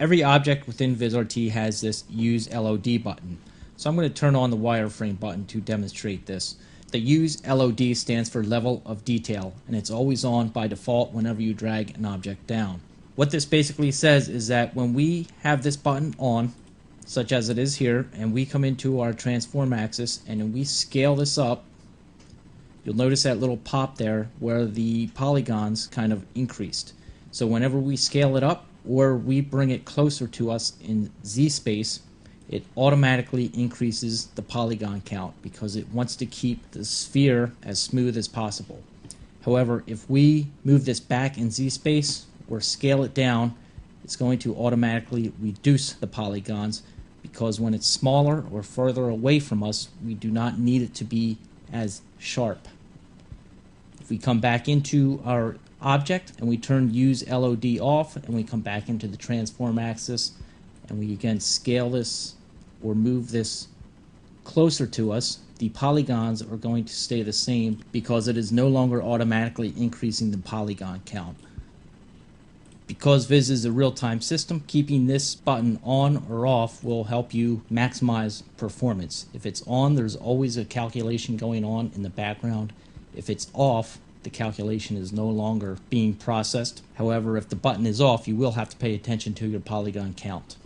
Every object within Vizrt has this Use LOD button. So I'm going to turn on the wireframe button to demonstrate this. The Use LOD stands for Level of Detail, and it's always on by default whenever you drag an object down. What this basically says is that when we have this button on, such as it is here, and we come into our transform axis and then we scale this up, you'll notice that little pop there where the polygons kind of increased. So whenever we scale it up or we bring it closer to us in Z space, it automatically increases the polygon count because it wants to keep the sphere as smooth as possible. However, if we move this back in Z space or scale it down, it's going to automatically reduce the polygons because when it's smaller or further away from us, we do not need it to be as sharp. If we come back into our object and we turn Use LOD off and we come back into the transform axis and we again scale this or move this closer to us, the polygons are going to stay the same because it is no longer automatically increasing the polygon count. Because Viz is a real-time system, keeping this button on or off will help you maximize performance. If it's on, there's always a calculation going on in the background. If it's off, the calculation is no longer being processed. However, if the button is off, you will have to pay attention to your polygon count.